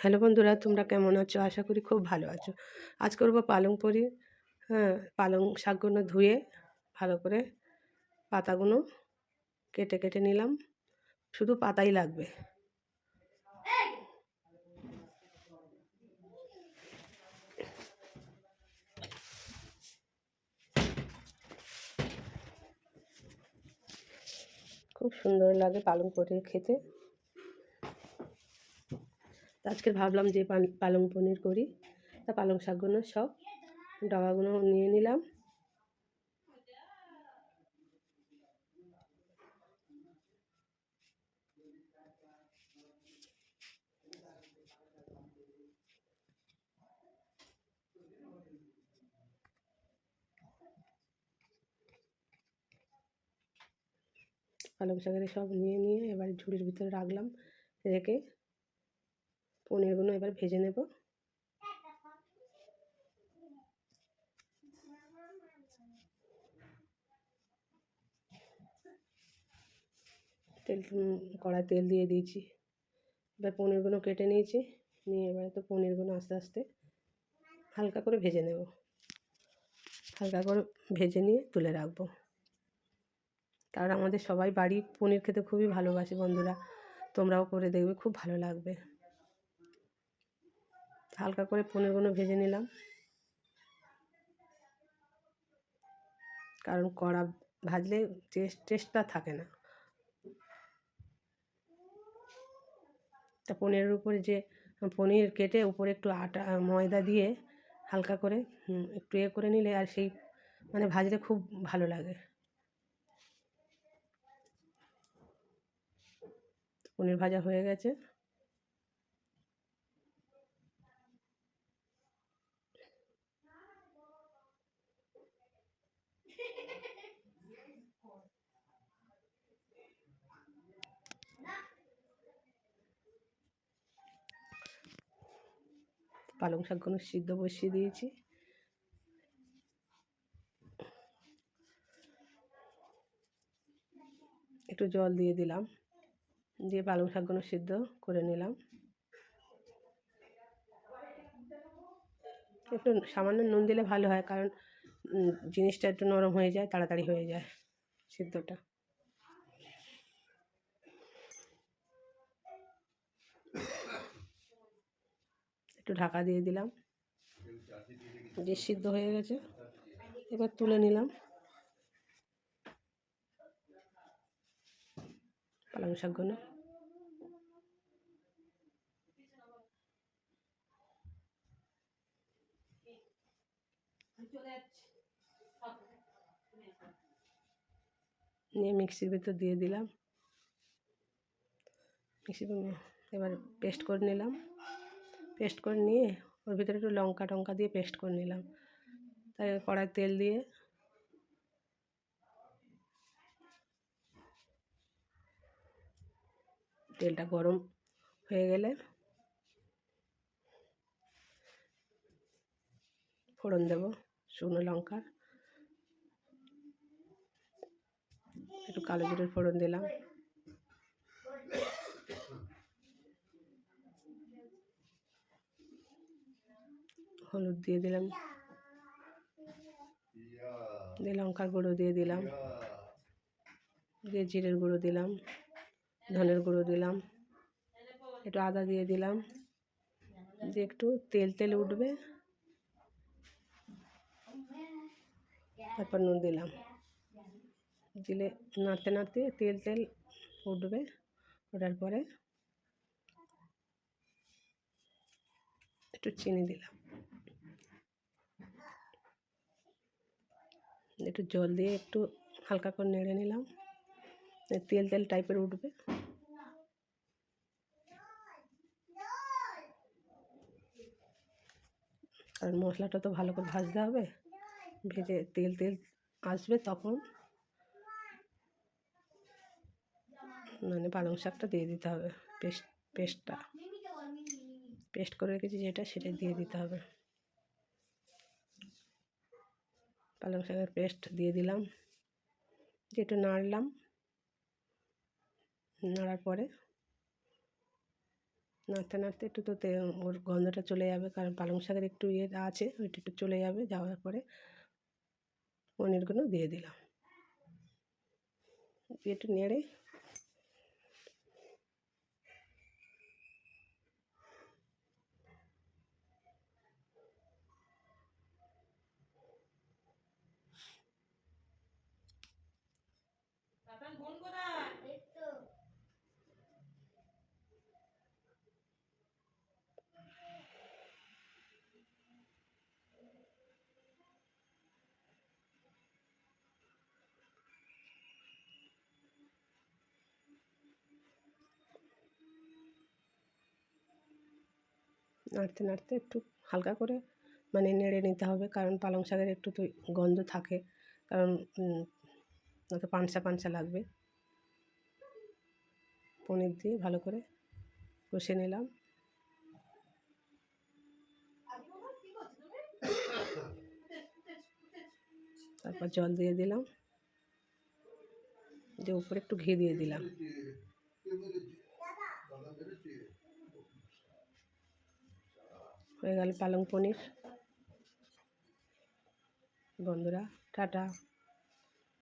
Hello বন্ধুরা, তোমরা কেমন আছো? আশা করি খুব ভালো আছো। আজ করব পালং পরি। হ্যাঁ, পালং শাকগুলো ধুয়ে ভালো করে পাতাগুলো কেটে কেটে নিলাম। শুধু পাতাই লাগবে। খুব সুন্দর লাগে পালং পরি খেতে। আজকে ভাবলাম যে পালং পনির করি। তা পালং শাকগুলো সব ডাবাগুলো নিয়ে নিলাম। পালং শাকের সব নিয়ে এবার ঝুড়ির ভিতরে রাখলাম। রেখে পনিরগুলো এবার ভেজে নেব। তেল কড়ায় তেল দিয়ে দিয়েছি। এবার পনিরগুলো কেটে নিয়েছি। নিয়ে এবার তো পনিরগুলো আস্তে আস্তে হালকা করে ভেজে নেব। হালকা করে ভেজে নিয়ে তুলে রাখবো। কারণ আমাদের সবাই বাড়ি পনির খেতে খুবই ভালোবাসে বন্ধুরা। তোমরাও করে দেখবে, খুব ভালো লাগবে। হালকা করে পনিরগুলো ভেজে নিলাম। কারণ কড়া ভাজলে টেস্টটা থাকে না। তা পনিরের উপরে যে পনির কেটে উপরে একটু আটা ময়দা দিয়ে হালকা করে একটু করে নিলে আর সেই ভাজলে খুব ভালো লাগে। পনির ভাজা হয়ে গেছে। পালং শাকগুলো সিদ্ধ বসিয়ে দিয়েছি। একটু জল দিয়ে দিলাম, দিয়ে পালং শাকগুলো সিদ্ধ করে নিলাম। একটু সামান্য নুন দিলে ভালো হয়, কারণ জিনিসটা একটু নরম হয়ে যায়, তাড়াতাড়ি হয়ে যায় সিদ্ধটা। একটু ঢাকা দিয়ে দিলাম, যে সিদ্ধ হয়ে গেছে। এবার তুলে নিলাম পালং শাকগুলো। নিয়ে মিক্সির ভিতর দিয়ে দিলাম। এবার পেস্ট করে নিলাম। পেস্ট করে নিয়ে ওর ভিতরে একটু লঙ্কা টঙ্কা দিয়ে পেস্ট করে নিলাম। তাই কড়ায় তেল দিয়ে তেলটা গরম হয়ে গেলে ফোড়ন দেব শুকনো লঙ্কার, একটু কালো জিরের ফোড়ন দিলাম। হলুদ দিয়ে দিলাম, দিয়ে লঙ্কার গুঁড়ো দিয়ে দিলাম, দিয়ে জিরের গুঁড়ো দিলাম, ধনের গুঁড়ো দিলাম, একটু আদা দিয়ে দিলাম। দিয়ে একটু তেল উঠবে, তারপর নুন দিলাম। দিলে নাড়তে নাড়তে তেল উঠবে। ওঠার পরে একটু চিনি দিলাম, একটু জল দিয়ে একটু হালকা করে নেড়ে নিলাম। তেল টাইপের উঠবে। কারণ মশলাটা তো ভালো করে ভাজতে হবে। ভেজে তেল আসবে, তখন পালং শাকটা দিয়ে দিতে হবে। পেস্ট করে রেখেছি সেটা দিয়ে দিতে হবে। পালং শাকের পেস্ট দিয়ে দিলাম, দিয়ে একটু নাড়লাম। নাড়ার পরে নাড়তে নাড়তে একটু তো ওর গন্ধটা চলে যাবে, কারণ পালং শাকের একটু ইয়ে আছে, ওইটা একটু চলে যাবে। যাওয়ার পরে পনিরগুলো দিয়ে দিলাম, দিয়ে একটু নেড়ে নাড়তে নাড়তে একটু হালকা করে মানে নেড়ে নিতে হবে, কারণ পালং শাকের একটু তো গন্ধ থাকে, কারণ নয়তো পানসা পানসা লাগবে। পনির দিয়ে ভালো করে কষে নিলাম। তারপর জল দিয়ে দিলাম, দিয়ে উপরে একটু ঘি দিয়ে দিলাম। হয়ে গেল পালং পনির। বন্ধুরা, টাটা।